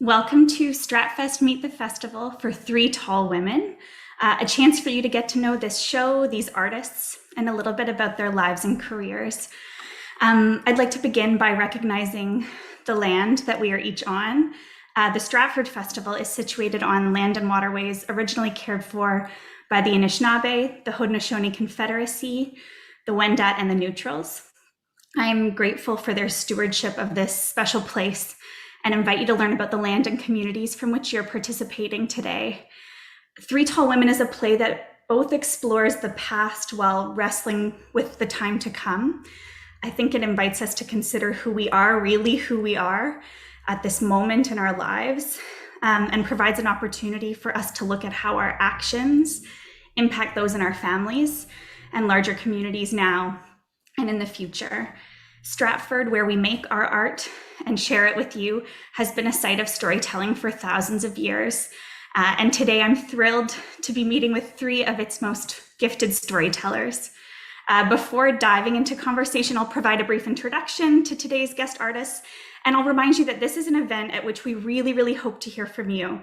Welcome to Stratfest Meet the Festival for Three Tall Women, a chance for you to get to know this show, these artists, and a little bit about their lives and careers. I'd like to begin by recognizing the land that we are each on. The Stratford Festival is situated on land and waterways originally cared for by the Anishinaabe, the Haudenosaunee Confederacy, the Wendat, and the Neutrals. I'm grateful for their stewardship of this special place and invite you to learn about the land and communities from which you're participating today. Three Tall Women is a play that both explores the past while wrestling with the time to come. I think it invites us to consider who we are, really who we are at this moment in our lives, and provides an opportunity for us to look at how our actions impact those in our families and larger communities now and in the future. Stratford, where we make our art and share it with you, has been a site of storytelling for thousands of years. And today I'm thrilled to be meeting with three of its most gifted storytellers. Before diving into conversation, I'll provide a brief introduction to today's guest artists, and I'll remind you that this is an event at which we really hope to hear from you.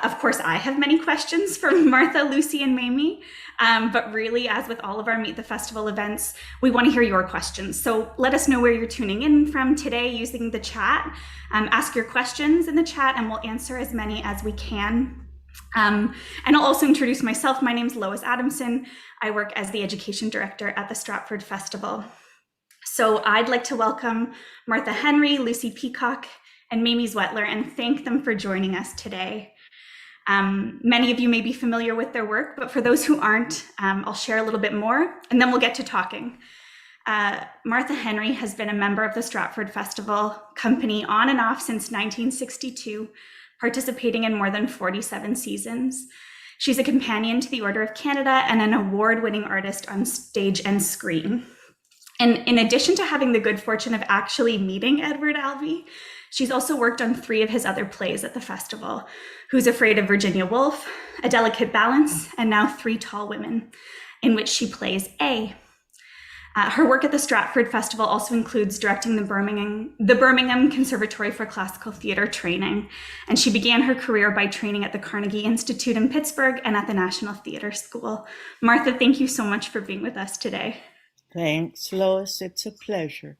Of course, I have many questions for Martha, Lucy, and Mamie, but really, as with all of our Meet the Festival events, we want to hear your questions. So let us know where you're tuning in from today using the chat. Ask your questions in the chat and we'll answer as many as we can. And I'll also introduce myself. My name is Lois Adamson. I work as the Education Director at the Stratford Festival. So I'd like to welcome Martha Henry, Lucy Peacock, and Mamie Zwettler, and thank them for joining us today. Many of you may be familiar with their work, but for those who aren't, I'll share a little bit more, and then we'll get to talking. Martha Henry has been a member of the Stratford Festival company on and off since 1962, participating in more than 47 seasons. She's a companion to the Order of Canada and an award-winning artist on stage and screen. And in addition to having the good fortune of actually meeting Edward Albee, she's also worked on 3 of his other plays at the festival: Who's Afraid of Virginia Woolf, A Delicate Balance, and now Three Tall Women, in which she plays A. Her work at the Stratford Festival also includes directing the Birmingham Conservatory for Classical Theatre Training, and she began her career by training at the Carnegie Institute in Pittsburgh and at the National Theatre School. Martha, thank you so much for being with us today. Thanks, Lois. It's a pleasure.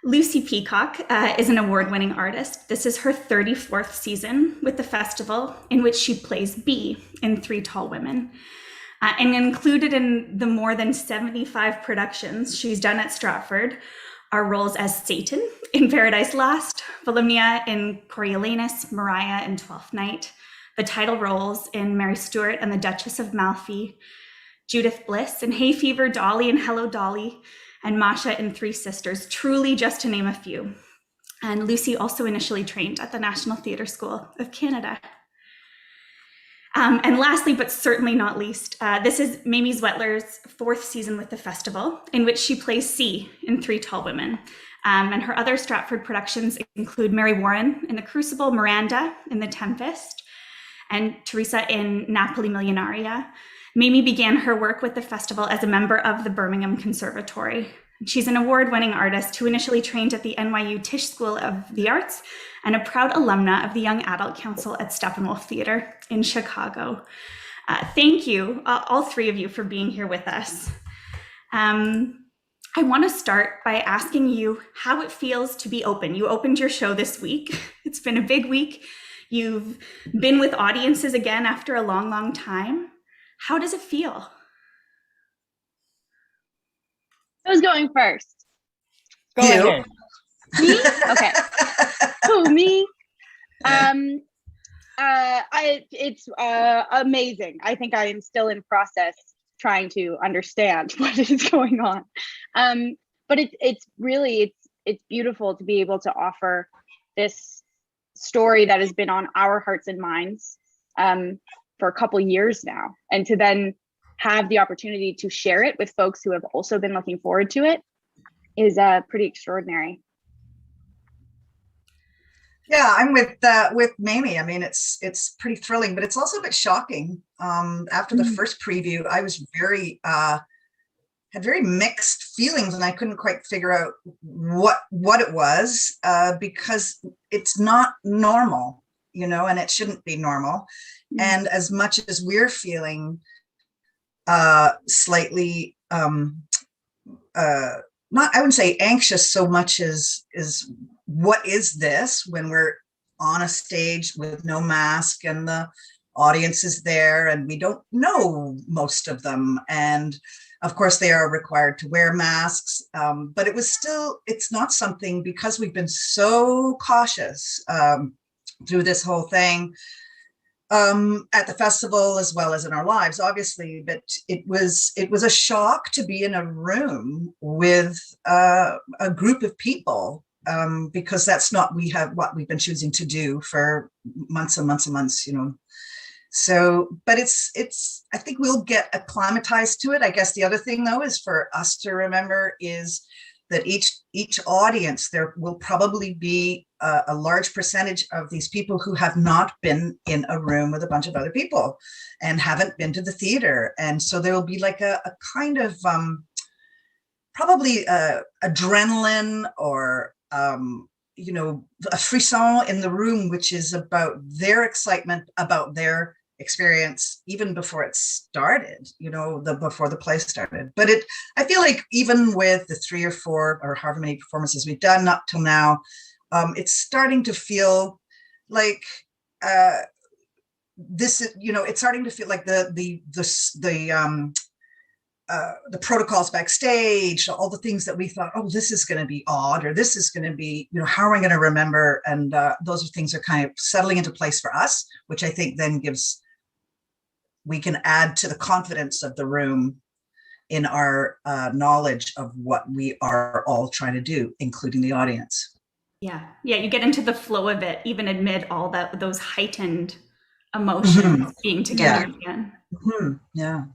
Lucy Peacock is an award-winning artist. This is her 34th season with the festival, in which she plays B in Three Tall Women. And included in the more than 75 productions she's done at Stratford are roles as Satan in Paradise Lost, Volumnia in Coriolanus, Maria in Twelfth Night, the title roles in Mary Stuart and the Duchess of Malfi, Judith Bliss in Hay Fever, Dolly in Hello Dolly, and Masha in Three Sisters, truly just to name a few. And Lucy also initially trained at the National Theatre School of Canada. And lastly, but certainly not least, this is Mamie Zwettler's 4th season with the festival, in which she plays C in Three Tall Women. And her other Stratford productions include Mary Warren in The Crucible, Miranda in The Tempest, and Teresa in Napoli Millionaria. Mamie began her work with the festival as a member of the Birmingham Conservatory. She's an award-winning artist who initially trained at the NYU Tisch School of the Arts and a proud alumna of the Young Adult Council at Steppenwolf Theater in Chicago. Thank you, all 3 of you, for being here with us. I want to start by asking you how it feels to be open. You opened your show this week. It's been a big week. You've been with audiences again after a long time. How does it feel? Who's going first? Go ahead. Me? Okay. Who, me? It's amazing. I think I am still in process trying to understand what is going on. But it's really beautiful to be able to offer this story that has been on our hearts and minds for a couple years now, and to then have the opportunity to share it with folks who have also been looking forward to it is pretty extraordinary. Yeah, I'm with Mamie. I mean, it's pretty thrilling, but it's also a bit shocking. After the first preview, I was very had very mixed feelings, and I couldn't quite figure out what it was, because it's not normal, and it shouldn't be normal. And as much as we're feeling slightly not, I wouldn't say anxious so much as what is this when we're on a stage with no mask and the audience is there and we don't know most of them, and of course they are required to wear masks, but it's not something, because we've been so cautious through this whole thing, at the festival as well as in our lives, obviously, but it was a shock to be in a room with a group of people, because that's not what we've been choosing to do for months and months and months, So, but I think we'll get acclimatized to it. I guess the other thing, though, is for us to remember is that each audience, there will probably be a large percentage of these people who have not been in a room with a bunch of other people and haven't been to the theater. And so there will be like a kind of probably adrenaline or, a frisson in the room, which is about their excitement about their experience even before it started, before the play started. But I feel like even with the 3 or 4 or however many performances we've done up till now, it's starting to feel like this is, it's starting to feel like the protocols backstage, all the things that we thought, oh, this is going to be odd, or this is going to be, how are we going to remember? And those things are kind of settling into place for us, which I think then we can add to the confidence of the room in our knowledge of what we are all trying to do, including the audience. Yeah, you get into the flow of it, even amid all those heightened emotions being together again. Yeah.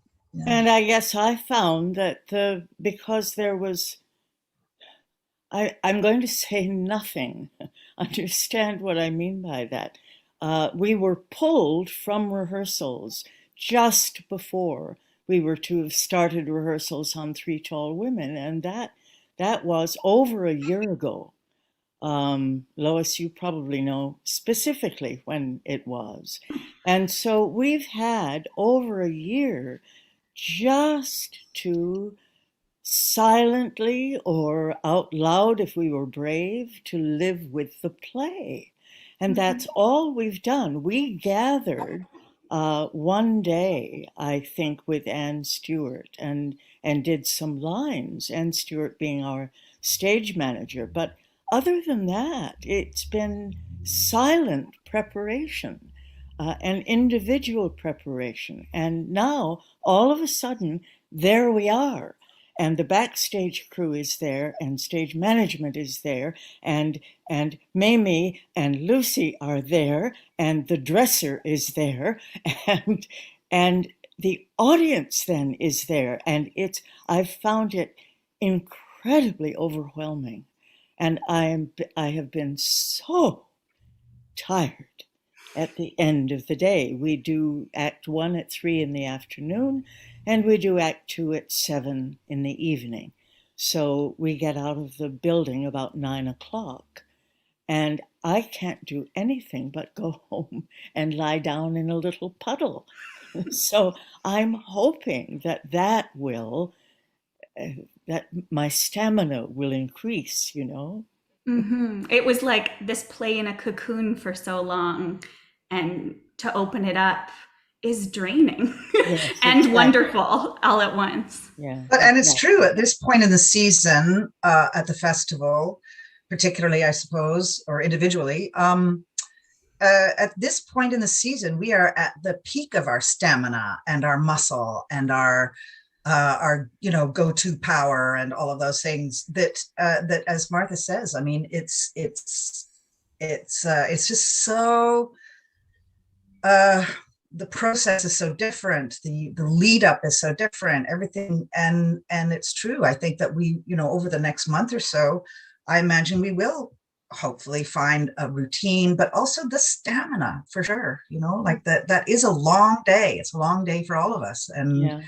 And I guess I found that because there was, I'm going to say nothing. Understand what I mean by that. We were pulled from rehearsals just before we were to have started rehearsals on Three Tall Women, and that was over a year ago. Lois, you probably know specifically when it was. And so we've had over a year just to silently or out loud, if we were brave, to live with the play. And that's all we've done. We gathered one day, I think, with Anne Stewart and did some lines, Anne Stewart being our stage manager. But other than that, it's been silent preparation and individual preparation. And now, all of a sudden, there we are. And the backstage crew is there, and stage management is there, and Mamie and Lucy are there, and the dresser is there, and the audience then is there, and I've found it incredibly overwhelming, and I have been so tired at the end of the day. We do Act 1 at 3 in the afternoon, and we do Act 2 at 7 in the evening. So we get out of the building about 9 o'clock. And I can't do anything but go home and lie down in a little puddle. So I'm hoping that my stamina will increase, It was like this play in a cocoon for so long, and to open it up is draining. Yes, and exactly. Wonderful all at once. Yeah. And it's true at this point in the season, at the festival, particularly, I suppose, or individually, at this point in the season, we are at the peak of our stamina and our muscle and our go-to power and all of those things that as Martha says, I mean, it's just so the process is so different, the lead up is so different, everything, and it's true. I think that we, over the next month or so, I imagine we will hopefully find a routine, but also the stamina for sure, that is a long day. It's a long day for all of us. And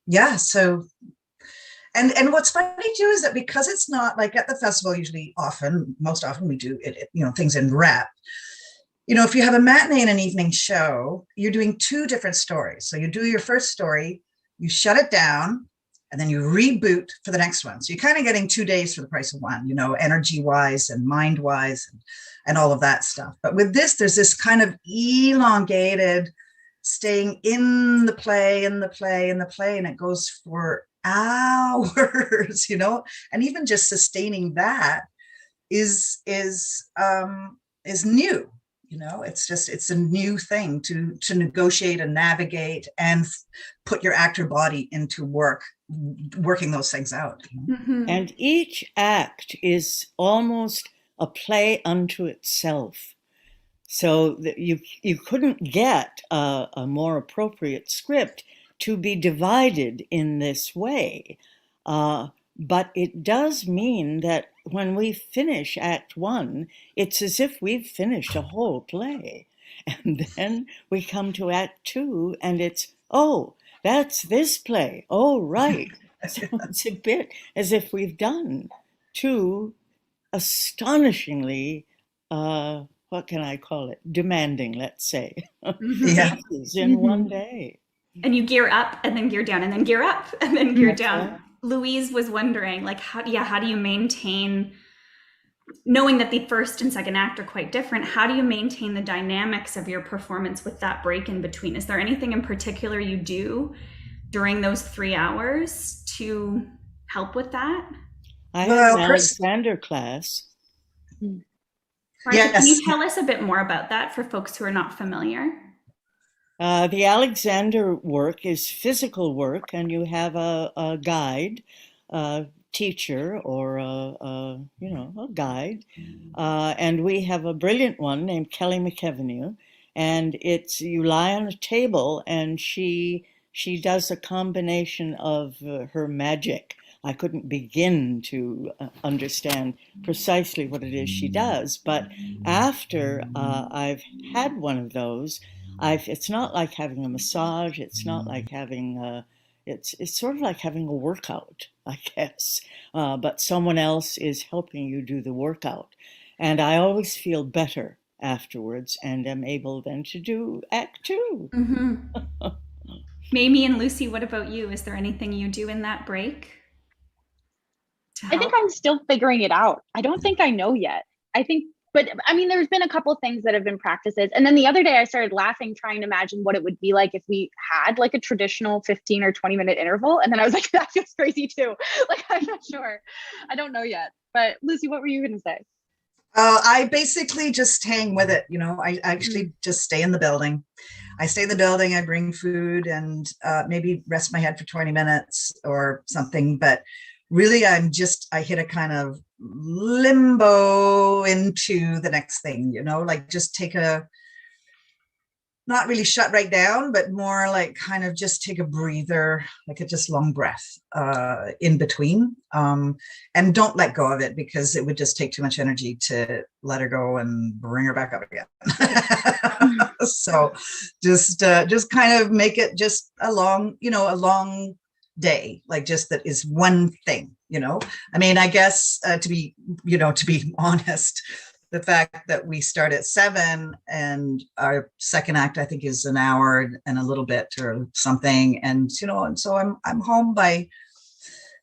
yeah, so and what's funny too is that because it's not like at the festival, usually most often we do it, things in rep. If you have a matinee and an evening show, you're doing two different stories. So you do your first story, you shut it down, and then you reboot for the next one. So you're kind of getting 2 days for the price of one, energy wise and mind wise and all of that stuff. But with this, there's this kind of elongated staying in the play, and it goes for hours, and even just sustaining that is new. It's a new thing to negotiate and navigate and put your actor body into working those things out. Mm-hmm. And each act is almost a play unto itself. So that you couldn't get a more appropriate script to be divided in this way. But it does mean that when we finish Act One, it's as if we've finished a whole play. And then we come to Act Two, and it's, oh, that's this play. Oh, right. So it's a bit as if we've done two astonishingly, what can I call it? Demanding, let's say, Yeah. pieces in one day. And you gear up and then gear down and then gear up and then gear That's down. right. Louise was wondering, like, how do you maintain, knowing that the first and second act are quite different, how do you maintain the dynamics of your performance with that break in between? Is there anything in particular you do during those 3 hours to help with that? I have an Alexander class. Marcia, can you Yes. tell us a bit more about that for folks who are not familiar? The Alexander work is physical work, and you have a guide, teacher, or a guide. And we have a brilliant one named Kelly McKevenue, and you lie on a table, and she does a combination of her magic. I couldn't begin to understand precisely what it is she does, but after I've had one of those, it's not like having a massage. It's not like having it's sort of like having a workout, I guess. But someone else is helping you do the workout, and I always feel better afterwards, and am able then to do Act Two. Mm-hmm. Mamie and Lucy, what about you? Is there anything you do in that break? I think I'm still figuring it out. I don't think I know yet. But I mean, there's been a couple things that have been practices. And then the other day I started laughing, trying to imagine what it would be like if we had like a traditional 15 or 20-minute interval. And then I was like, that feels crazy too. Like, I'm not sure. I don't know yet. But Lucy, what were you going to say? I basically just hang with it. I actually just stay in the building. I stay in the building, I bring food and maybe rest my head for 20 minutes or something. But really, I hit a kind of limbo into the next thing, like just not really shut right down, but more like kind of just take a breather, like a just long breath in between. And don't let go of it, because it would just take too much energy to let her go and bring her back up again. So just kind of make it just a long day, like just that is one thing. I mean, I guess to be honest, the fact that we start at 7 and our second act, I think, is an hour and a little bit or something. And, and so I'm home by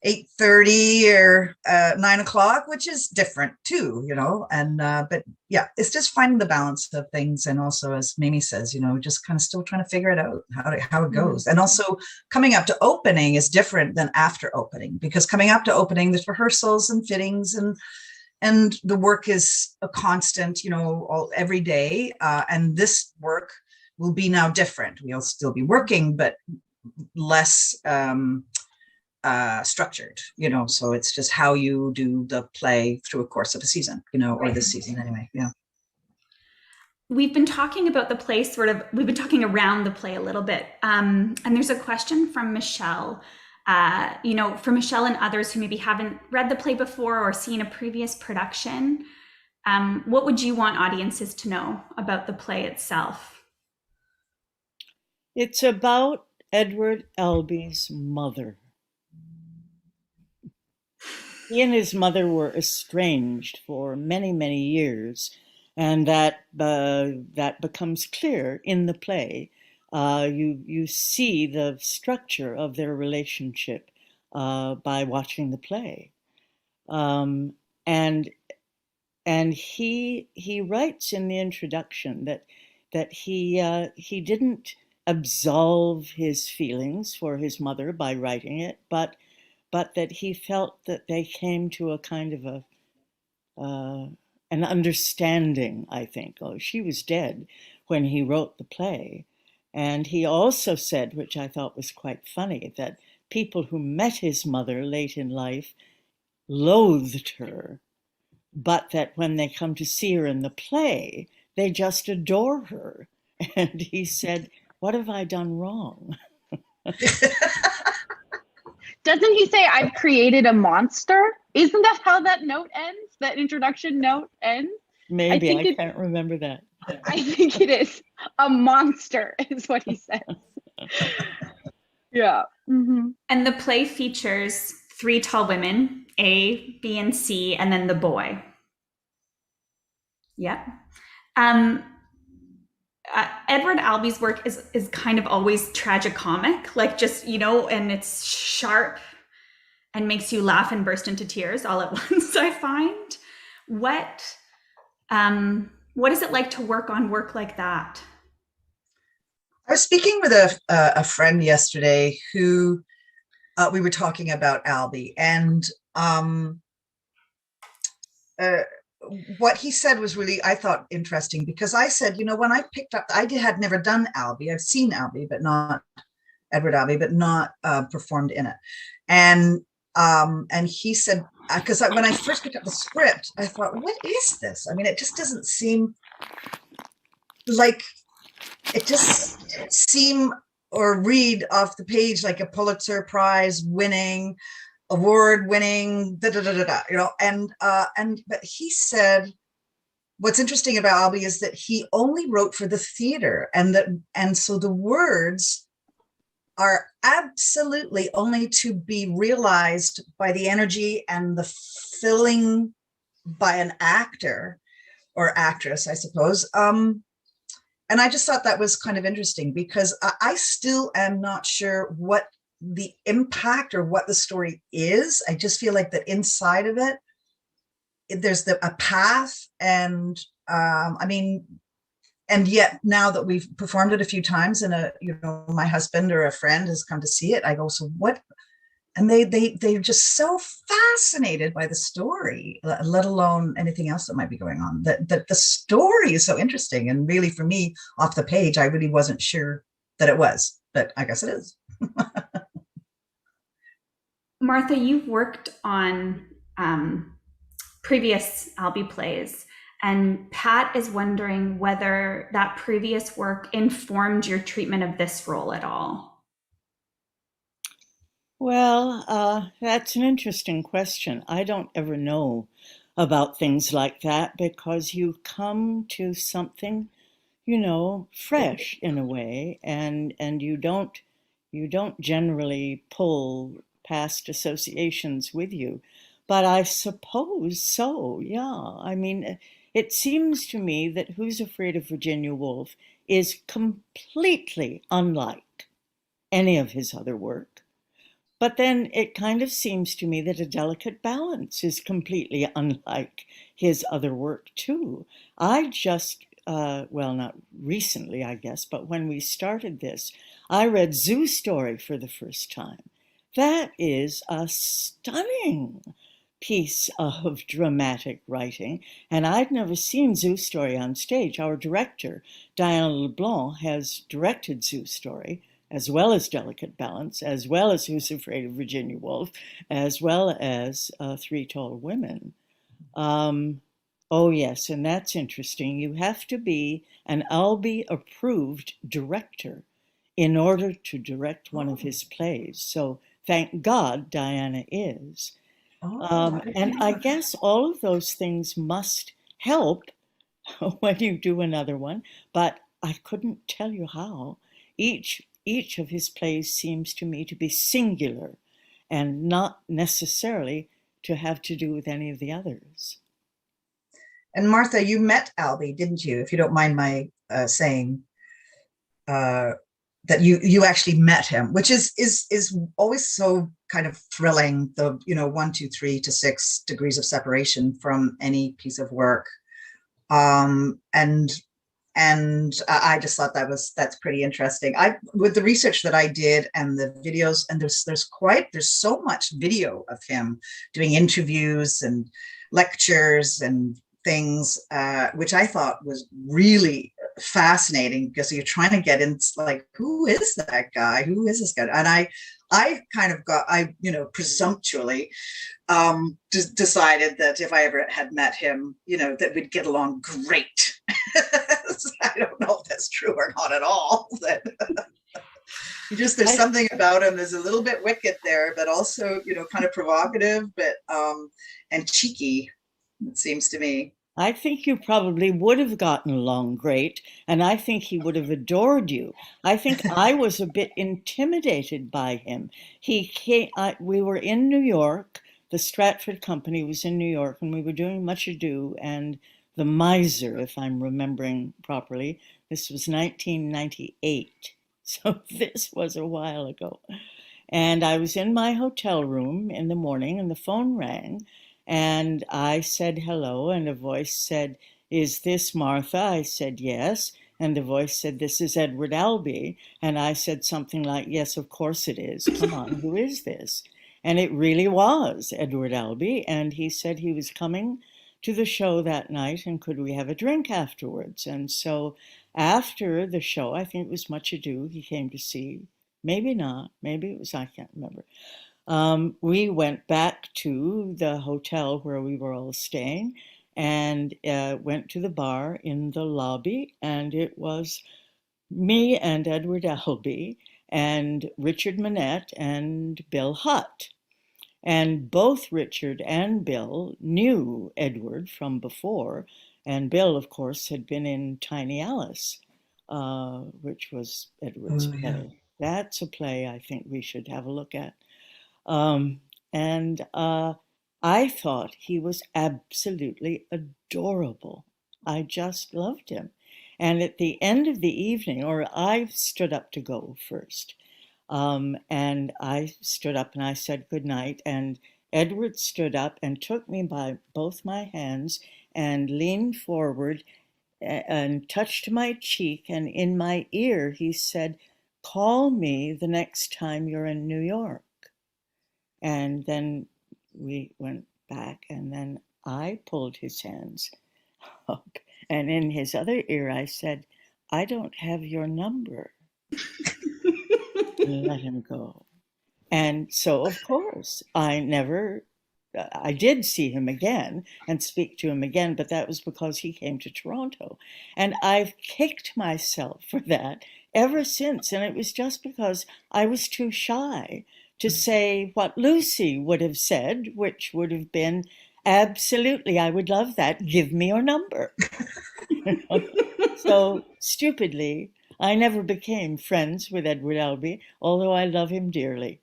8:30 or 9 o'clock, which is different too, and, but yeah, it's just finding the balance of things. And also, as Mamie says, just kind of still trying to figure it out, how it goes. And also coming up to opening is different than after opening, because coming up to opening, there's rehearsals and fittings and the work is a constant, every day. And this work will be now different. We'll still be working, but less structured, so it's just how you do the play through a course of a season, or this season anyway. Yeah. We've been talking about the play we've been talking around the play a little bit. And there's a question from Michelle. For Michelle and others who maybe haven't read the play before or seen a previous production, what would you want audiences to know about the play itself? It's about Edward Albee's mother. He and his mother were estranged for many, many years, and that becomes clear in the play. You see the structure of their relationship by watching the play, and he writes in the introduction that he didn't absolve his feelings for his mother by writing it, but that he felt that they came to a kind of an understanding, I think. Oh, she was dead when he wrote the play. And he also said, which I thought was quite funny, that people who met his mother late in life loathed her, but that when they come to see her in the play, they just adore her. And he said, what have I done wrong? Doesn't he say, I've created a monster? Isn't that how that note ends? That introduction note ends? Maybe, I can't remember that. I think it is. A monster is what he says. Yeah. Mm-hmm. And the play features 3 tall women, A, B, and C, and then the boy. Yeah. Edward Albee's work is kind of always tragicomic, like just, and it's sharp and makes you laugh and burst into tears all at once, I find. What is it like to work on work like that? I was speaking with a friend yesterday who we were talking about Albee, and what he said was really, I thought, interesting, because I said, when I picked up, had never done Albee. I've seen Albee, but not Edward Albee, but not performed in it. And he said, because when I first picked up the script, I thought, what is this? I mean, it just doesn't seem like, it just seem or read off the page like a Pulitzer Prize winning, award winning, but he said, what's interesting about Albee is that he only wrote for the theater, and so the words are absolutely only to be realized by the energy and the filling by an actor or actress, I suppose. And I just thought that was kind of interesting, because I still am not sure what the impact or what the story is. I just feel like that inside of it, there's a path, and and yet now that we've performed it a few times, and my husband or a friend has come to see it, I go, so what? And they're just so fascinated by the story, let alone anything else that might be going on. That the story is so interesting, and really, for me, off the page, I really wasn't sure that it was, but I guess it is. Martha, you've worked on previous Albee plays, and Pat is wondering whether that previous work informed your treatment of this role at all. Well, that's an interesting question. I don't ever know about things like that, because you come to something, fresh in a way, and you don't generally pull past associations with you. But I suppose so, yeah. I mean, it seems to me that Who's Afraid of Virginia Woolf is completely unlike any of his other work. But then it kind of seems to me that A Delicate Balance is completely unlike his other work, too. I just, well, not recently, I guess, but when we started this, I read Zoo Story for the first time. That is a stunning piece of dramatic writing, and I'd never seen Zoo Story on stage. Our director, Diana LeBlanc, has directed Zoo Story, as well as Delicate Balance, as well as Who's Afraid of Virginia Woolf, as well as Three Tall Women. Oh yes, and that's interesting. You have to be an Albee-approved director in order to direct one of his plays. So thank God Diana is. And I guess all of those things must help when you do another one, but I couldn't tell you how. Each each of his plays seems to me to be singular and not necessarily to have to do with any of the others. And Martha, you met Albee, didn't you? If you don't mind my saying that you actually met him, which is always so kind of thrilling. The 1, 2, 3 to 6 degrees of separation from any piece of work, and I just thought that's pretty interesting. With the research that I did and the videos, and there's so much video of him doing interviews and lectures and things, which I thought was really fascinating, because you're trying to get in, like, who is that guy? Who is this guy? And I kind of presumptuously decided that if I ever had met him, that we'd get along great. I don't know if that's true or not at all. There's something about him. There's a little bit wicked there, but also, kind of provocative, but and cheeky, it seems to me. I think you probably would have gotten along great, and I think he would have adored you. I think I was a bit intimidated by him. We were in New York. The Stratford company was in New York, and we were doing Much Ado and The Miser, if I'm remembering properly. This was 1998, so this was a while ago. And I was in my hotel room in the morning, and the phone rang. And I said hello, and a voice said, "Is this Martha?" I said, "Yes." And the voice said, "This is Edward Albee." And I said something like, "Yes, of course it is. Come on, who is this?" And it really was Edward Albee. And he said he was coming to the show that night, and could we have a drink afterwards? And so after the show, I think it was Much Ado, he came to see, maybe not, maybe it was, I can't remember. We went back to the hotel where we were all staying, and went to the bar in the lobby, and it was me and Edward Albee and Richard Manette and Bill Hutt. And both Richard and Bill knew Edward from before, and Bill, of course, had been in Tiny Alice, which was Edward's play. Yeah. That's a play I think we should have a look at. And I thought he was absolutely adorable. I just loved him. And at the end of the evening, or I stood up to go first, and I stood up and I said good night, and Edward stood up and took me by both my hands and leaned forward and touched my cheek, and in my ear he said, "Call me the next time you're in New York." And then we went back, and then I pulled his hands up, and in his other ear I said, "I don't have your number." And let him go. And so, of course, I did see him again and speak to him again, but that was because he came to Toronto. And I've kicked myself for that ever since. And it was just because I was too shy to say what Lucy would have said, which would have been, "Absolutely, I would love that. Give me your number." So stupidly, I never became friends with Edward Albee, although I love him dearly.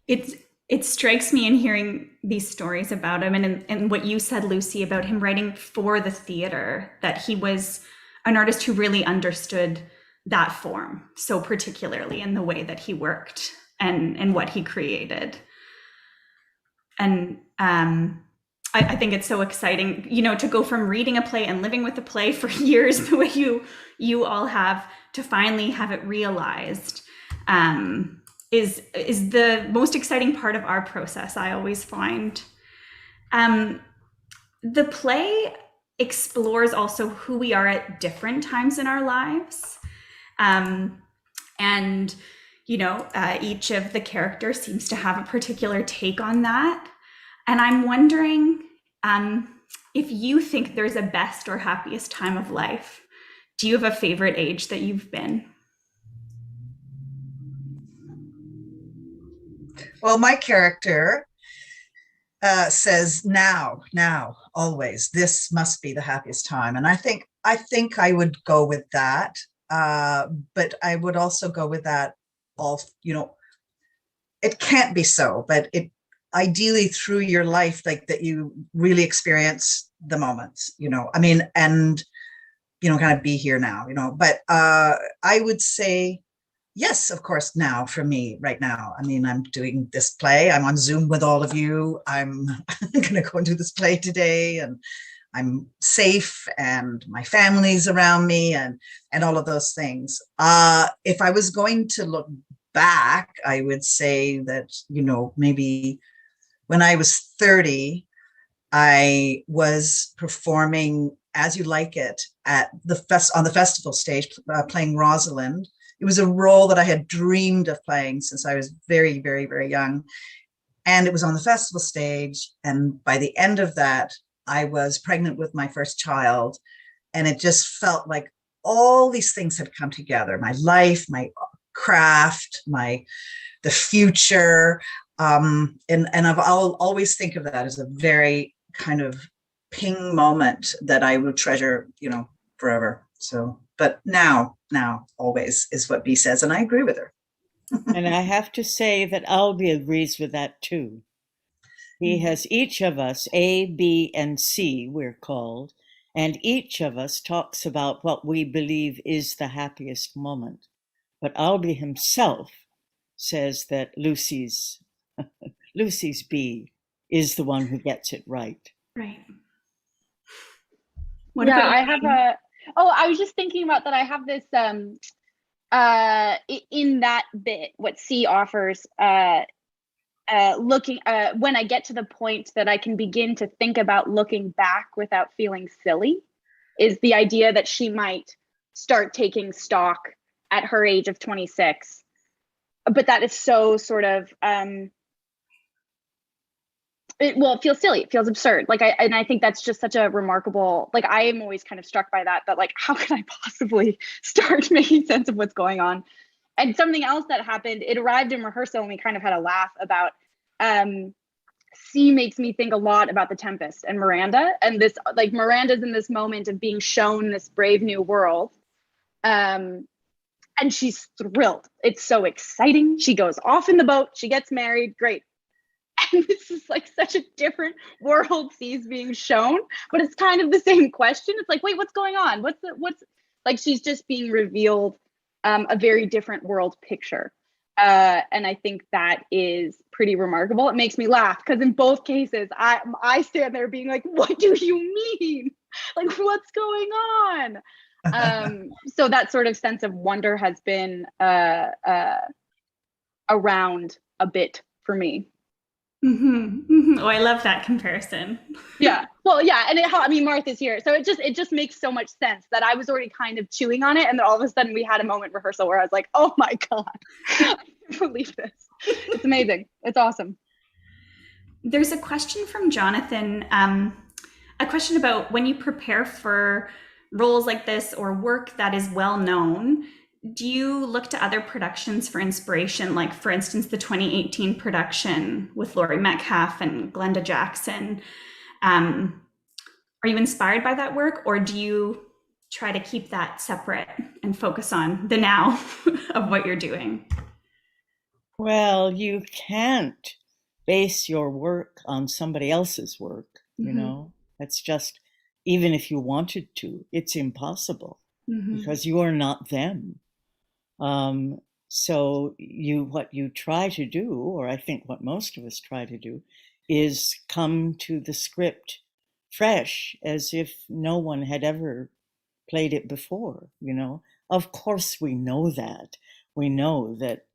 It strikes me in hearing these stories about him, and what you said, Lucy, about him writing for the theater, that he was an artist who really understood that form so particularly in the way that he worked and what he created. And I think it's so exciting, to go from reading a play and living with a play for years, the way you all have, to finally have it realized, is the most exciting part of our process, I always find. The play explores also who we are at different times in our lives. And each of the characters seems to have a particular take on that. And I'm wondering if you think there's a best or happiest time of life. Do you have a favorite age that you've been? Well, my character says now, always. This must be the happiest time, and I think I would go with that. But I would also go with that all, it can't be so, but it ideally through your life, like that you really experience the moments, I mean, and, kind of be here now, but I would say, yes, of course, now for me right now. I mean, I'm doing this play. I'm on Zoom with all of you. I'm going to go and do this play today, and I'm safe, and my family's around me, and all of those things. If I was going to look back, I would say that, maybe when I was 30, I was performing As You Like It at on the festival stage, playing Rosalind. It was a role that I had dreamed of playing since I was very, very, very young. And it was on the festival stage. And by the end of that, I was pregnant with my first child. And it just felt like all these things had come together: my life, my craft, the future. And I'll always think of that as a very kind of ping moment that I will treasure, forever. So, but now, always is what Bea says. And I agree with her. And I have to say that Albee agrees with that too. He has each of us, A, B, and C, we're called, and each of us talks about what we believe is the happiest moment. But Albee himself says that Lucy's B is the one who gets it right. Right. I have I was just thinking about that. I have this in that bit, what C offers, looking when I get to the point that I can begin to think about looking back without feeling silly, is the idea that she might start taking stock at her age of 26. But that is so sort of it feels silly. It feels absurd. I think that's just such a remarkable, I am always kind of struck by that how can I possibly start making sense of what's going on? And something else that happened, it arrived in rehearsal and we kind of had a laugh about, C makes me think a lot about The Tempest and Miranda, and this, Miranda's in this moment of being shown this brave new world. And she's thrilled. It's so exciting. She goes off in the boat, she gets married, great. And this is such a different world C's being shown, but it's kind of the same question. It's wait, what's going on? What's she's just being revealed a very different world picture. And I think that is pretty remarkable. It makes me laugh because in both cases, I stand there being what do you mean? What's going on? So that sort of sense of wonder has been around a bit for me. Mm-hmm. Mm-hmm. Oh, I love that comparison. Yeah. Well, yeah. And Martha's here. So it just makes so much sense that I was already kind of chewing on it. And then all of a sudden we had a moment rehearsal where I was like, oh my God, I can't believe this. It's amazing. It's awesome. There's a question from Jonathan, a question about when you prepare for roles like this or work that is well known, do you look to other productions for inspiration? Like, for instance, the 2018 production with Laurie Metcalf and Glenda Jackson. Are you inspired by that work, or do you try to keep that separate and focus on the now of what you're doing? Well, you can't base your work on somebody else's work, That's just, even if you wanted to, it's impossible because you are not them. So what you try to do, or I think what most of us try to do, is come to the script fresh as if no one had ever played it before, Of course we know that. We know that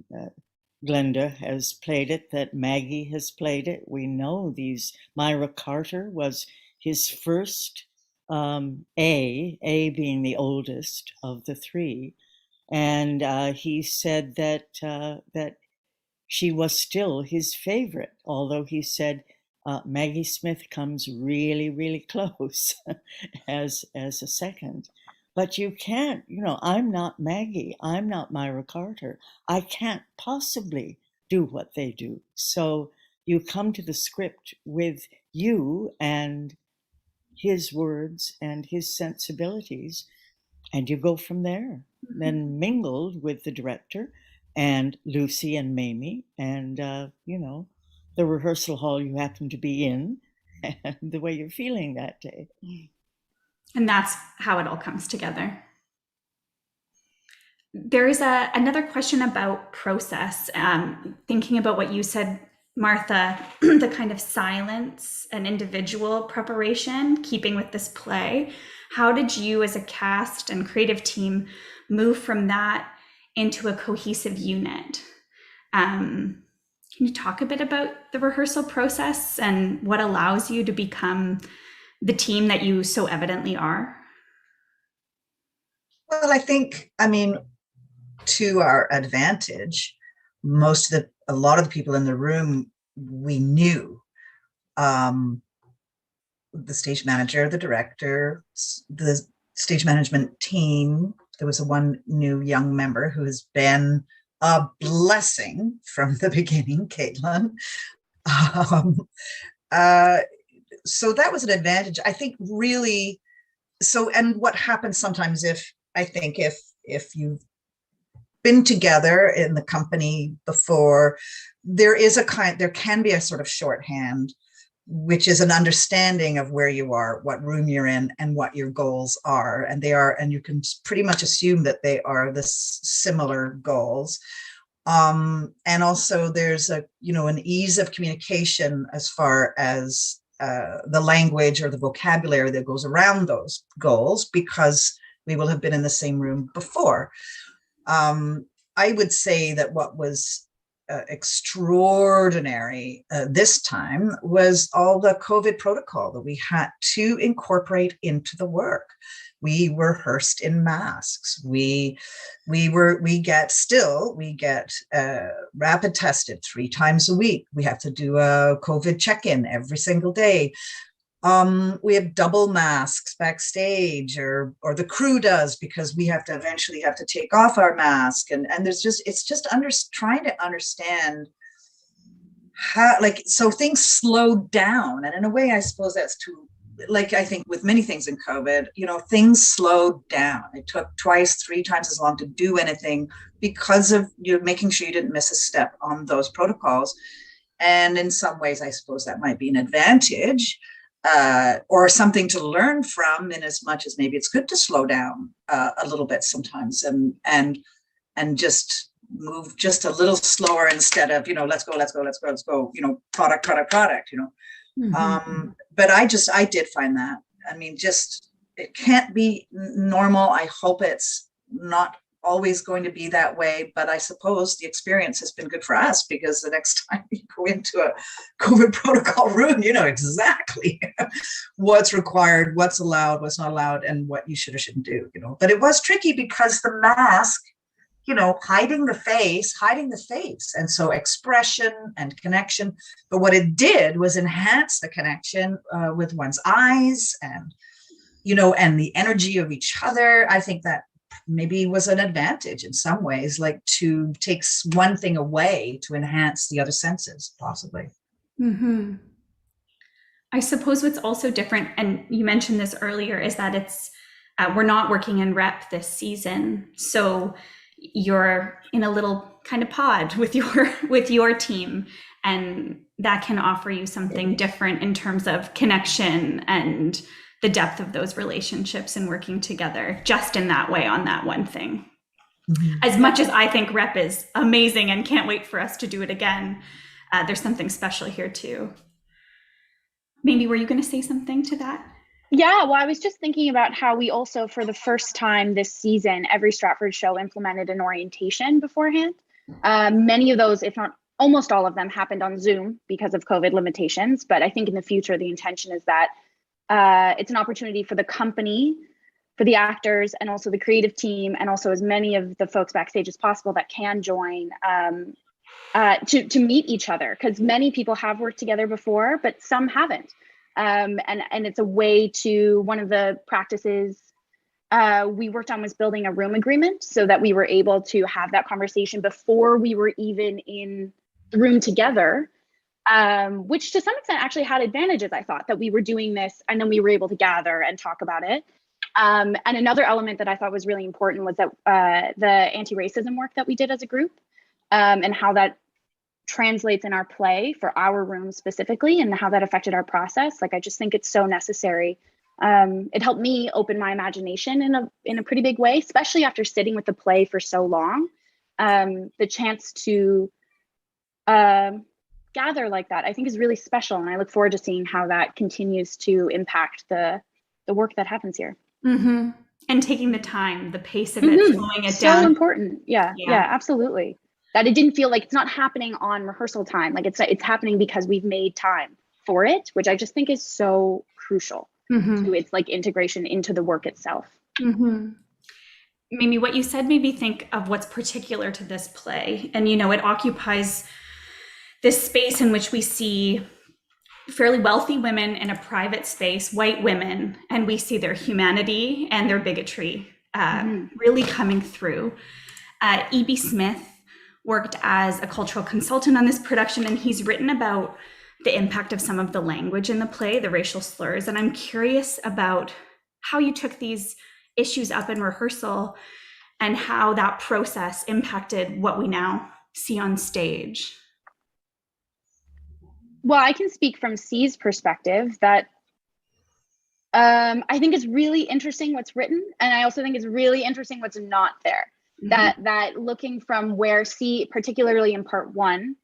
Glenda has played it, that Maggie has played it. We know Myra Carter was his first, A being the oldest of the three. And he said that she was still his favorite, although he said Maggie Smith comes really, really close as a second. But you can't, I'm not Maggie. I'm not Myra Carter. I can't possibly do what they do. So you come to the script with you and his words and his sensibilities, and you go from there. Then mingled with the director and Lucy and Mamie and, the rehearsal hall you happen to be in and the way you're feeling that day. And that's how it all comes together. There is another question about process. Thinking about what you said, Martha, the kind of silence and individual preparation, keeping with this play. How did you as a cast and creative team move from that into a cohesive unit? Can you talk a bit about the rehearsal process and what allows you to become the team that you so evidently are? Well, I mean, to our advantage, a lot of the people in the room we knew. The stage manager, the director, the stage management team. There was one new young member who has been a blessing from the beginning, Caitlin. So that was an advantage, I think, really. So, and what happens sometimes if you've been together in the company before, there can be a sort of shorthand, which is an understanding of where you are, what room you're in, and what your goals are. And you can pretty much assume that they are the similar goals. And also there's an ease of communication as far as the language or the vocabulary that goes around those goals, because we will have been in the same room before. I would say that what was extraordinary this time was all the COVID protocol that we had to incorporate into the work. We were rehearsed in masks. We get rapid tested 3 times a week. We have to do a COVID check-in every single day. We have double masks backstage, or the crew does, because we eventually have to take off our mask. And trying to understand how, so things slowed down. And in a way, I suppose that's too, I think with many things in COVID, things slowed down. It took 3 times as long to do anything because of making sure you didn't miss a step on those protocols. And in some ways, I suppose that might be an advantage. Or something to learn from, in as much as maybe it's good to slow down a little bit sometimes and just move just a little slower instead of, let's go, product. But I did find that, it can't be normal. I hope it's not always going to be that way, but I suppose the experience has been good for us, because the next time you go into a COVID protocol room, you know exactly what's required, what's allowed, what's not allowed, and what you should or shouldn't do, But it was tricky because the mask, hiding the face. And so expression and connection. But what it did was enhance the connection with one's eyes and the energy of each other. I think that maybe was an advantage in some ways, to take one thing away to enhance the other senses, possibly. Mm-hmm. I suppose what's also different, and you mentioned this earlier, is that it's we're not working in rep this season, so you're in a little kind of pod with your team, and that can offer you something different in terms of connection and the depth of those relationships and working together just in that way on that one thing. Mm-hmm. As much as I think rep is amazing and can't wait for us to do it again, there's something special here too. Maybe were you going to say something to that? Yeah, well, I was just thinking about how we also, for the first time this season, every Stratford show implemented an orientation beforehand. Many of those, if not almost all of them, happened on Zoom because of COVID limitations. But I think in the future, the intention is that it's an opportunity for the company, for the actors, and also the creative team, and also as many of the folks backstage as possible that can join to meet each other, because many people have worked together before, but some haven't. And it's a way to, one of the practices we worked on was building a room agreement so that we were able to have that conversation before we were even in the room together. Which to some extent actually had advantages, I thought, that we were doing this and then we were able to gather and talk about it. And another element that I thought was really important was that the anti-racism work that we did as a group, and how that translates in our play for our room specifically, and how that affected our process. Like, I just think it's so necessary. It helped me open my imagination in a pretty big way, especially after sitting with the play for so long. The chance to gather like that, I think, is really special, and I look forward to seeing how that continues to impact the work that happens here. Mm-hmm. And taking the time, the pace of it, slowing it down. So important. Yeah, absolutely. That it didn't feel like it's not happening on rehearsal time. Like, it's happening because we've made time for it, which I just think is so crucial to its like integration into the work itself. Mamie, what you said made me think of what's particular to this play. And, you know, it occupies this space in which we see fairly wealthy women in a private space, white women, and we see their humanity and their bigotry really coming through. E.B. Smith worked as a cultural consultant on this production, and he's written about the impact of some of the language in the play, the racial slurs. And I'm curious about how you took these issues up in rehearsal and how that process impacted what we now see on stage. Well, I can speak from C's perspective that I think it's really interesting what's written, and I also think it's really interesting what's not there. That looking from where C, particularly in part one,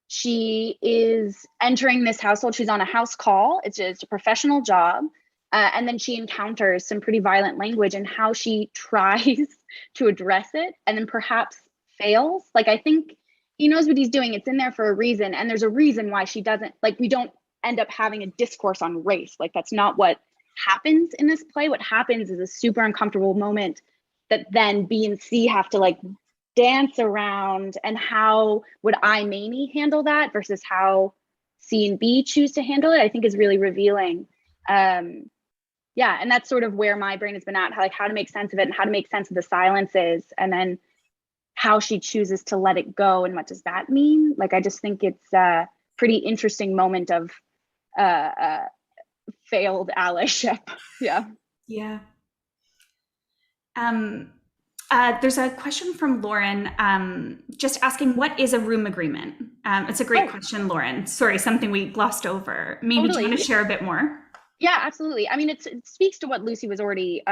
she is entering this household. She's on a house call. It's a professional job. And then she encounters some pretty violent language, and how she tries to address it and then perhaps fails. Like, I think he knows what he's doing. It's in there for a reason. And there's a reason why she doesn't, like, we don't end up having a discourse on race. Like, that's not what happens in this play. What happens is a super uncomfortable moment that then B and C have to like dance around. And how would I, Mamie, handle that versus how C and B choose to handle it, I think is really revealing. Yeah, and that's sort of where my brain has been at, how to make sense of it and how to make sense of the silences, and then how she chooses to let it go and what does that mean. Like, I just think it's a pretty interesting moment of failed allyship. Yeah. There's a question from Lauren, just asking, what is a room agreement? It's a great question, Lauren. Sorry, something we glossed over. Maybe do you want to share a bit more? Yeah, absolutely. I mean, it speaks to what Lucy was already,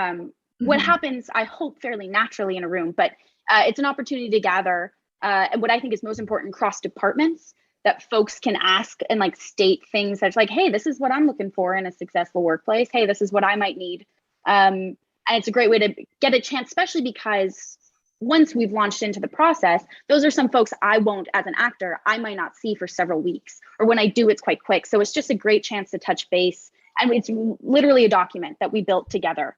what happens, I hope, fairly naturally in a room, but it's an opportunity to gather, and what I think is most important, cross departments, that folks can ask and like state things that's like, hey, this is what I'm looking for in a successful workplace. Hey, this is what I might need. And it's a great way to get a chance, especially because once we've launched into the process, those are some folks I won't, as an actor, I might not see for several weeks, or when I do, it's quite quick. So it's just a great chance to touch base. And it's literally a document that we built together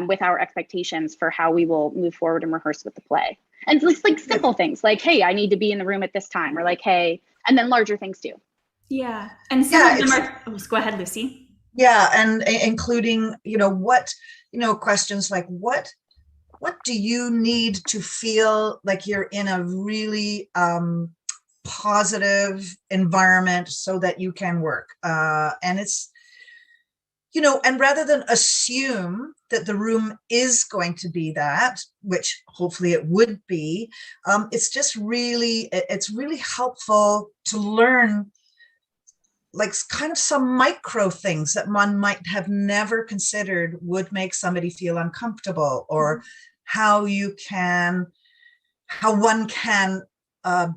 with our expectations for how we will move forward and rehearse with the play. And it's like simple things like, hey, I need to be in the room at this time, or like, hey, and then larger things too. Yeah. And some of them are, go ahead, Lucy. Yeah. And including, questions like what do you need to feel like you're in a really positive environment so that you can work. And it's, and rather than assume that the room is going to be that, which hopefully it would be, it's really helpful to learn like kind of some micro things that one might have never considered would make somebody feel uncomfortable, or how one can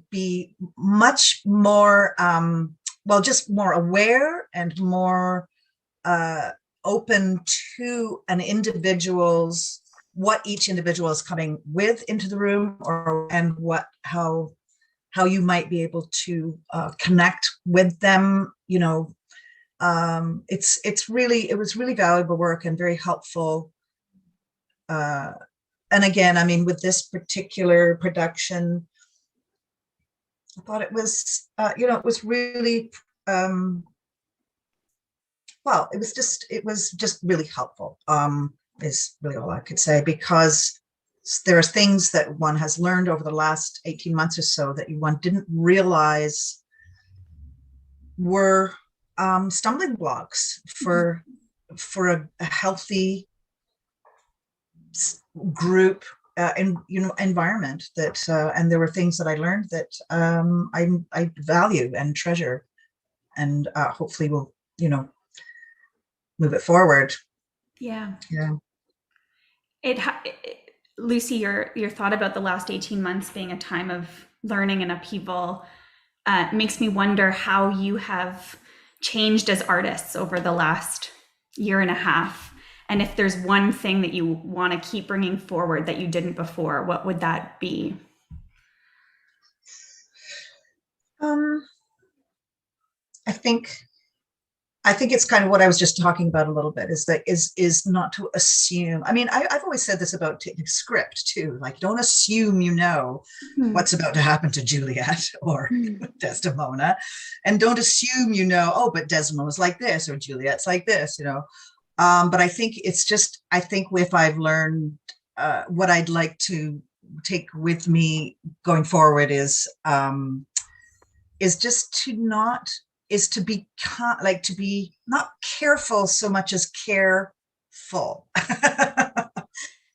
be much more, just more aware and more open to what each individual is coming with into the room, and how you might be able to connect with them. It was really valuable work and very helpful. And again, I mean, with this particular production, I thought it was, it was really, it was just really helpful, is really all I could say, because there are things that one has learned over the last 18 months or so that one didn't realize were stumbling blocks for for a healthy group environment that and there were things that I learned that I value and treasure, and hopefully will move it forward. Yeah. Yeah. Lucy, your thought about the last 18 months being a time of learning and upheaval makes me wonder how you have changed as artists over the last year and a half. And if there's one thing that you want to keep bringing forward that you didn't before, what would that be? I think it's kind of what I was just talking about a little bit, is that is not to assume. I mean, I've always said this about script too, like don't assume what's about to happen to Juliet or Desdemona, and don't assume oh, but Desdemona's like this or Juliet's like this, but I think it's just, I think if I've learned what I'd like to take with me going forward is just to be not careful so much as careful.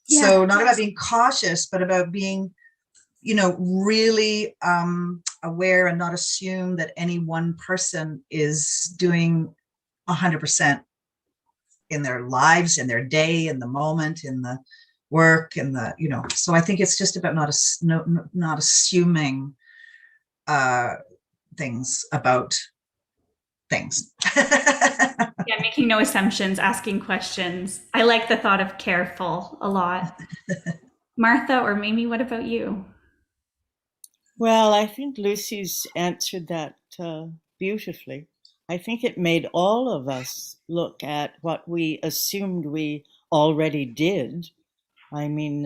So not about being cautious, but about being, really aware, and not assume that any one person is doing 100% in their lives, in their day, in the moment, in the work, and so I think it's just about not assuming things about things. Yeah, making no assumptions, asking questions. I like the thought of careful a lot. Martha or Mamie, what about you? Well, I think Lucy's answered that beautifully. I think it made all of us look at what we assumed we already did. I mean,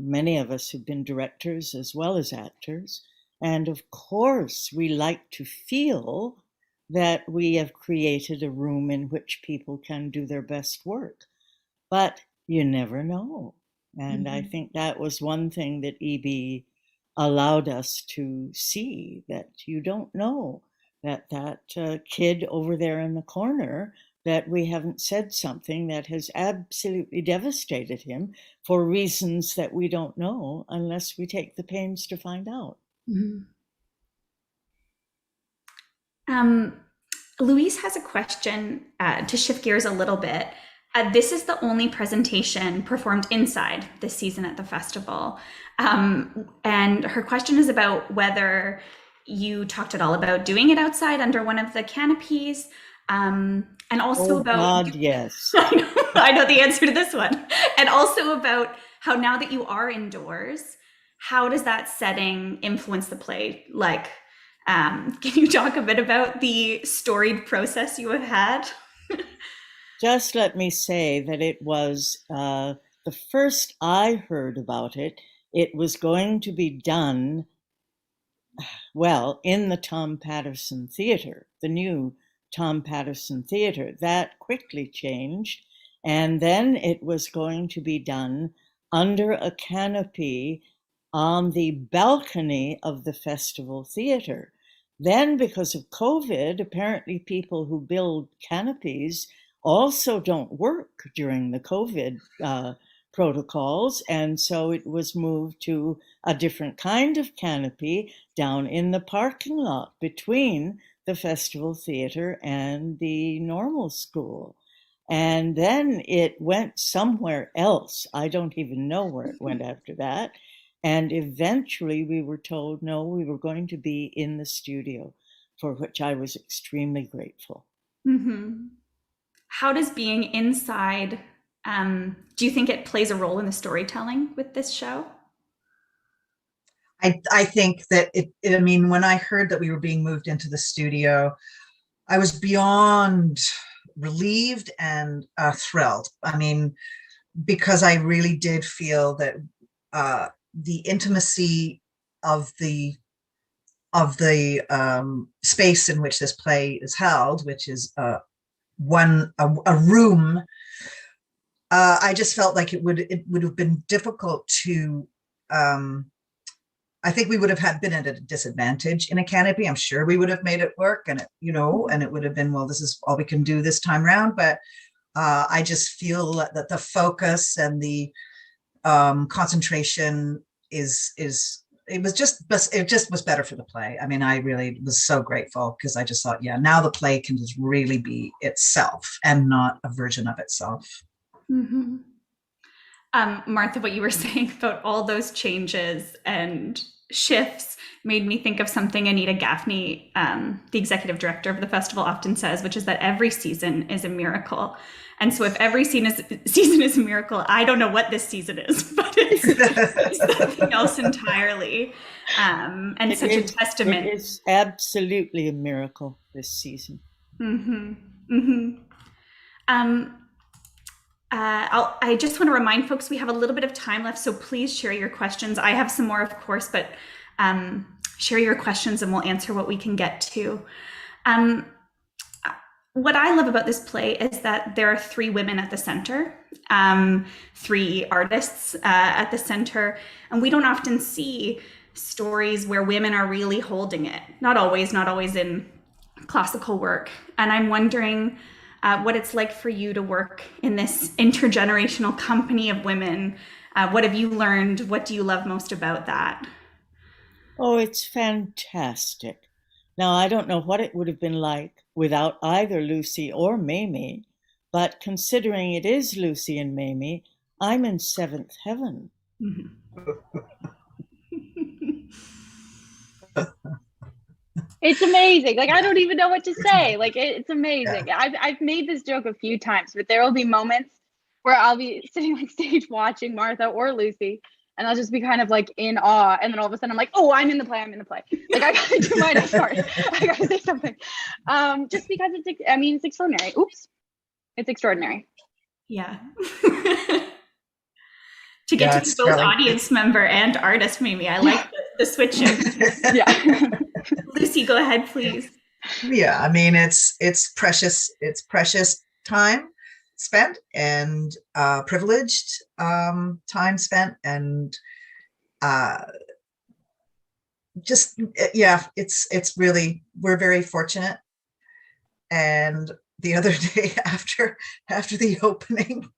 many of us have been directors as well as actors. And of course, we like to feel that we have created a room in which people can do their best work. But you never know. And I think that was one thing that EB allowed us to see, that you don't know that kid over there in the corner, that we haven't said something that has absolutely devastated him for reasons that we don't know unless we take the pains to find out. Louise has a question to shift gears a little bit. This is the only presentation performed inside this season at the festival. And her question is about whether you talked at all about doing it outside under one of the canopies, and also about... God, yes. I know the answer to this one. And also about how now that you are indoors, how does that setting influence the play? Like, can you talk a bit about the storied process you have had? Just let me say that it was the first I heard about it. It was going to be done, well, in the Tom Patterson Theatre, the new Tom Patterson Theatre. That quickly changed. And then it was going to be done under a canopy on the balcony of the Festival Theatre. Then, because of COVID, apparently people who build canopies also don't work during the COVID protocols. And so it was moved to a different kind of canopy down in the parking lot between the Festival Theatre and the normal school. And then it went somewhere else. I don't even know where it went after that. And eventually we were told, no, we were going to be in the studio, for which I was extremely grateful. How does being inside, do you think it plays a role in the storytelling with this show? I think that I mean, when I heard that we were being moved into the studio, I was beyond relieved and thrilled. I mean, because I really did feel that the intimacy of the space in which this play is held, which is a room, I just felt like it would have been difficult to. I think we would have been at a disadvantage in a canopy. I'm sure we would have made it work, and it would have been, well, this is all we can do this time around. But I just feel that the focus and the concentration is it just was better for the play. I mean, I really was so grateful because I just thought, yeah, now the play can just really be itself and not a version of itself. Mm-hmm. Martha, what you were saying about all those changes and shifts made me think of something Anita Gaffney, the executive director of the festival, often says, which is that every season is a miracle. And so if every season is a miracle, I don't know what this season is, but it's something else entirely. And it such a testament. It is absolutely a miracle this season. Mm-hmm. Mm-hmm. I just want to remind folks we have a little bit of time left, so please share your questions. I have some more, of course, but share your questions and we'll answer what we can get to. What I love about this play is that there are 3 women at the center, 3 artists at the center, and we don't often see stories where women are really holding it. Not always in classical work. And I'm wondering what it's like for you to work in this intergenerational company of women. What have you learned? What do you love most about that? Oh, it's fantastic. Now, I don't know what it would have been like without either Lucy or Mamie, but considering it is Lucy and Mamie, I'm in 7th heaven. Mm-hmm. It's amazing. Like, I don't even know what to say. Like, it's amazing. Yeah. I've made this joke a few times, but there will be moments where I'll be sitting on stage watching Martha or Lucy, and I'll just be kind of like in awe. And then all of a sudden I'm like, oh, I'm in the play. Like, I gotta do my next part. I gotta say something. Just because it's extraordinary. Oops. It's extraordinary. Yeah. To get to be both audience member and artist, Mamie. I like the switching. Yeah. Lucy, go ahead, please. Yeah, I mean, it's precious time spent and privileged time spent, and it's really, we're very fortunate. And the other day after the opening,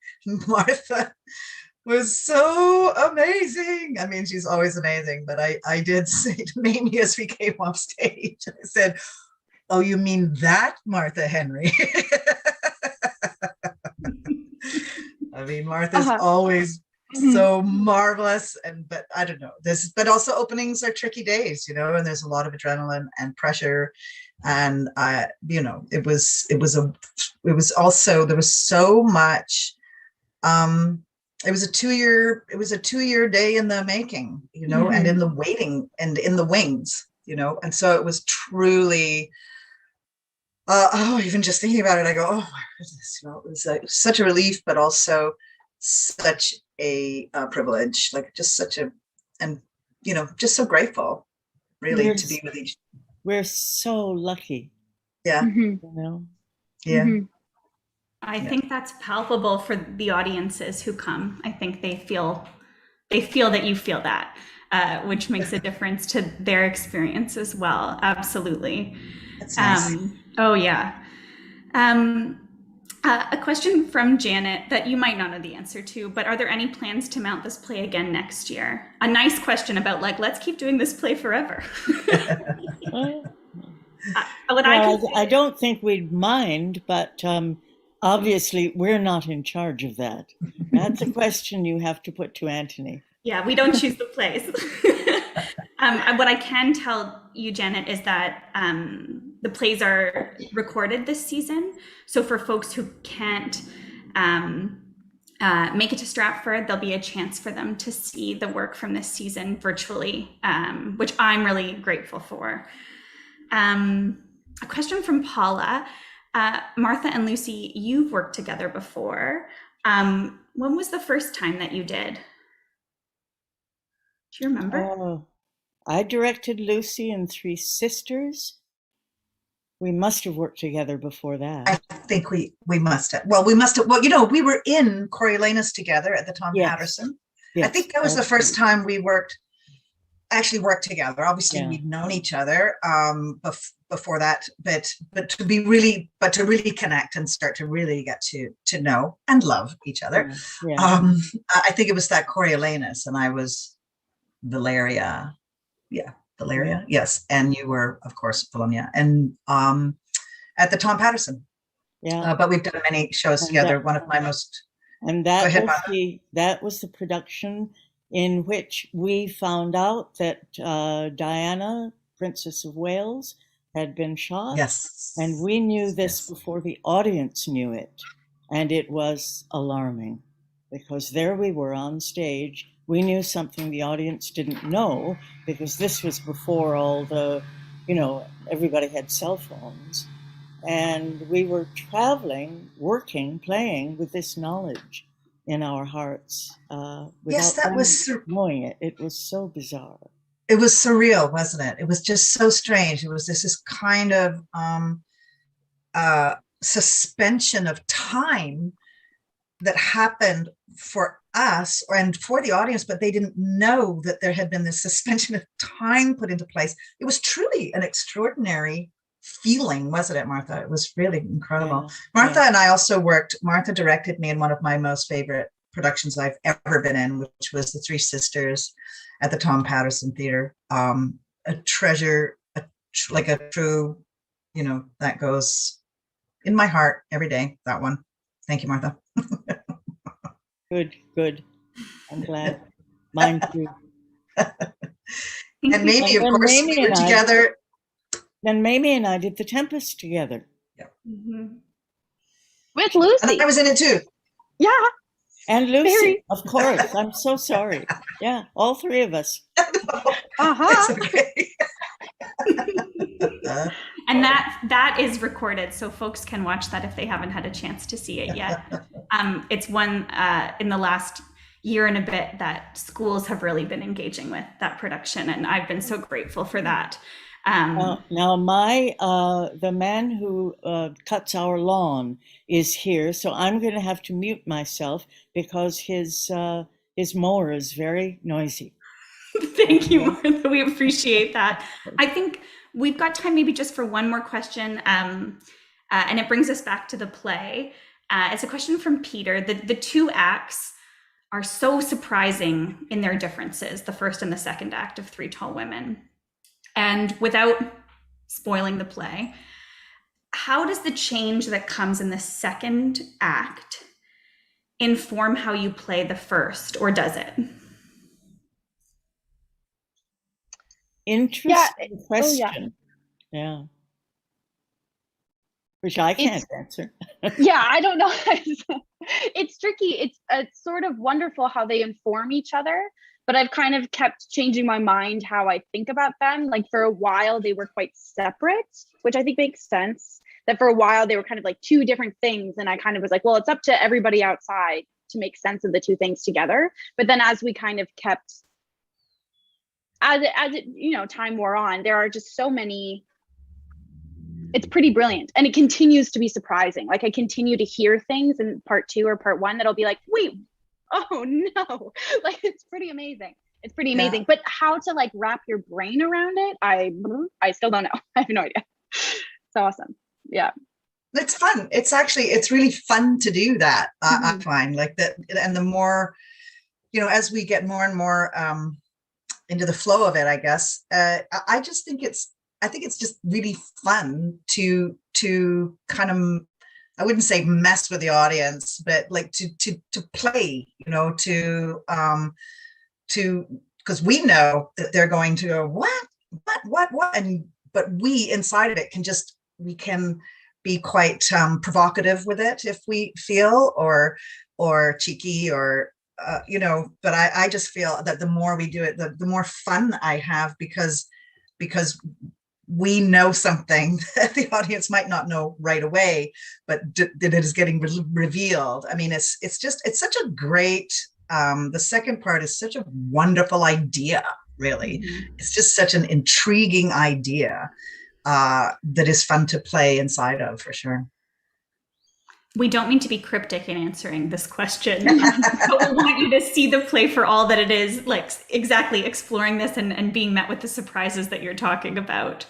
Martha was so amazing. I mean, she's always amazing, but I did say to Mamie as we came off stage, I said, oh, you mean that, Martha Henry? I mean, Martha's always so marvelous, but I don't know this, but also openings are tricky days, and there's a lot of adrenaline and pressure. And it was also, there was so much, it was a 2-year day in the making, mm-hmm. and in the waiting and in the wings, and so it was truly, even just thinking about it, I go, oh my goodness, it was such a relief, but also such a privilege, like just so grateful, really, to be with each. We're so lucky. Yeah. Mm-hmm. Yeah. Mm-hmm. I think that's palpable for the audiences who come. I think they feel that you feel that, which makes a difference to their experience as well. Absolutely. That's nice. Oh yeah. A question from Janet that you might not know the answer to, but are there any plans to mount this play again next year? A nice question about let's keep doing this play forever. I don't think we'd mind, but obviously we're not in charge of that. That's a question you have to put to Anthony. Yeah, we don't choose the plays. What I can tell you, Janet, is that the plays are recorded this season. So for folks who can't make it to Stratford, there'll be a chance for them to see the work from this season virtually, which I'm really grateful for. A question from Paula. Martha and Lucy, you've worked together before. When was the first time that you did? Do you remember? I directed Lucy in Three Sisters. We must have worked together before that. I think we must have. Well, we must have. Well, we were in Coriolanus together at the Tom Patterson. Yes, I think that was the first time we worked actually work together. Obviously, Yeah. we'd known each other before that, but to really connect and start to really get to know and love each other. Yeah. I think it was that Coriolanus, and I was Valeria. Yeah, Valeria. Yes, and you were, of course, Bologna, and at the Tom Patterson. Yeah. But we've done many shows together. One of my most. And Go that ahead, was Martha. that was the production in which we found out that Diana, Princess of Wales, had been shot. Yes. And we knew this Yes. before the audience knew it. And it was alarming because there we were on stage. We knew something the audience didn't know because this was before all the, everybody had cell phones. And we were traveling, working, playing with this knowledge in our hearts Yes, without that was knowing it. It was so bizarre. It was surreal, wasn't it? It was just so strange. It was this kind of suspension of time that happened for us and for the audience, but they didn't know that there had been this suspension of time put into place. It was truly an extraordinary feeling, wasn't it, Martha? It was really incredible. Yeah, Martha and I also Martha directed me in one of my most favorite productions I've ever been in, which was The Three Sisters at the Tom Patterson Theater. A treasure, like a true, that goes in my heart every day, that one. Thank you, Martha. Good. I'm glad. Mine too. And Mamie, of course, we were together. Then Mamie and I did The Tempest together. Yeah. Mm-hmm. With Lucy. And I was in it too. Yeah. And Lucy, Very. Of course. I'm so sorry. Yeah, all three of us. Uh-huh. It's okay. And that is recorded, so folks can watch that if they haven't had a chance to see it yet. It's one in the last year and a bit that schools have really been engaging with that production, and I've been so grateful for that. Now the man who cuts our lawn is here, so I'm going to have to mute myself because his mower is very noisy. Thank you, Martha. We appreciate that. I think we've got time maybe just for one more question, and it brings us back to the play. It's a question from Peter. The two acts are so surprising in their differences, the first and the second act of Three Tall Women. And without spoiling the play, how does the change that comes in the second act inform how you play the first, or does it? Interesting question. Yeah. Which I can't answer. Yeah, I don't know. It's tricky. It's sort of wonderful how they inform each other, but I've kind of kept changing my mind how I think about them. Like for a while, they were quite separate, which I think makes sense. That for a while, they were kind of like two different things. And I kind of was like, well, it's up to everybody outside to make sense of the two things together. But then as we kind of kept, as it, time wore on, there are just so many. It's pretty brilliant. And it continues to be surprising. Like I continue to hear things in part 2 or part 1 that'll be like, wait, oh no, like it's pretty amazing. It's pretty amazing. But how to like wrap your brain around it, I still don't know. I have no idea. It's awesome. Yeah. It's fun. It's really fun to do that. I find like that. And the more, as we get more and more into the flow of it, I guess, I just think I think it's just really fun to kind of, I wouldn't say mess with the audience, but like to play, because we know that they're going to go, what, but we inside of it we can be quite provocative with it if we feel, or cheeky, or but I just feel that the more we do it, the more fun I have, because we know something that the audience might not know right away, but that it is getting revealed. I mean, it's such a great, the second part is such a wonderful idea, really. It's just such an intriguing idea that is fun to play inside of, for sure. We don't mean to be cryptic in answering this question, but we want you to see the play for all that it is, like exactly exploring this and being met with the surprises that you're talking about.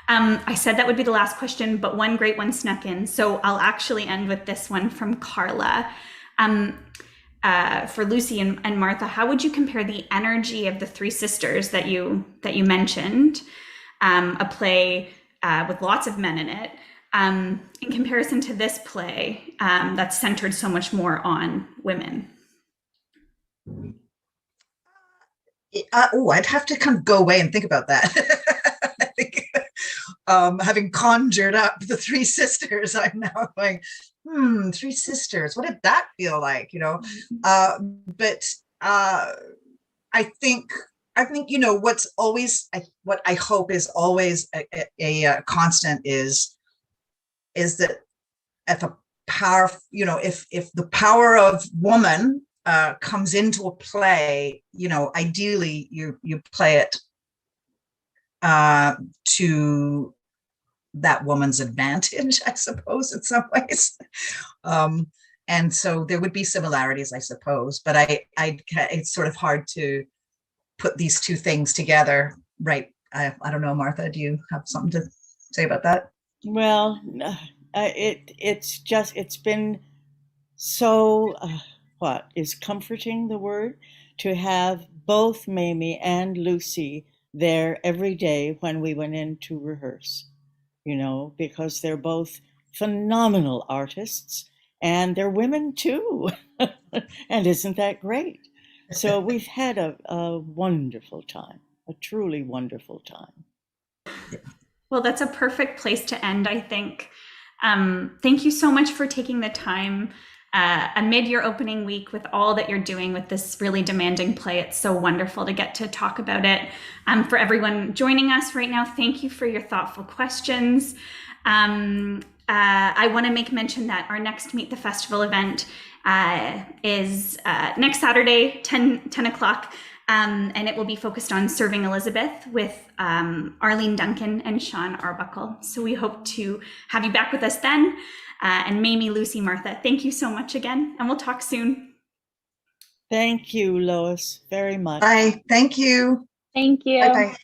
I said that would be the last question, but one great one snuck in. So I'll actually end with this one from Carla. For Lucy and Martha, how would you compare the energy of the three sisters that you mentioned, a play with lots of men in it, in comparison to this play that's centered so much more on women? I'd have to kind of go away and think about that. I think, having conjured up the three sisters, I'm now going, three sisters, what did that feel like, but I think what's always, what I hope is always a constant is that if a power, if the power of woman comes into a play, ideally you play it to that woman's advantage, I suppose, in some ways. And so there would be similarities, I suppose, but it's sort of hard to put these two things together, right? I don't know, Martha, do you have something to say about that? Well, it's been so, what is comforting the word? To have both Mamie and Lucy there every day when we went in to rehearse, because they're both phenomenal artists and they're women too. And isn't that great? So we've had a wonderful time, a truly wonderful time. Well, that's a perfect place to end, I think. Thank you so much for taking the time amid your opening week with all that you're doing with this really demanding play. It's so wonderful to get to talk about it. For everyone joining us right now, thank you for your thoughtful questions. I want to make mention that our next Meet the Festival event is next Saturday, 10 o'clock. And it will be focused on Serving Elizabeth with Arlene Duncan and Sean Arbuckle. So we hope to have you back with us then. And Mamie, Lucy, Martha, thank you so much again, and we'll talk soon. Thank you, Lois, very much. Bye. Thank you. Thank you. Bye-bye.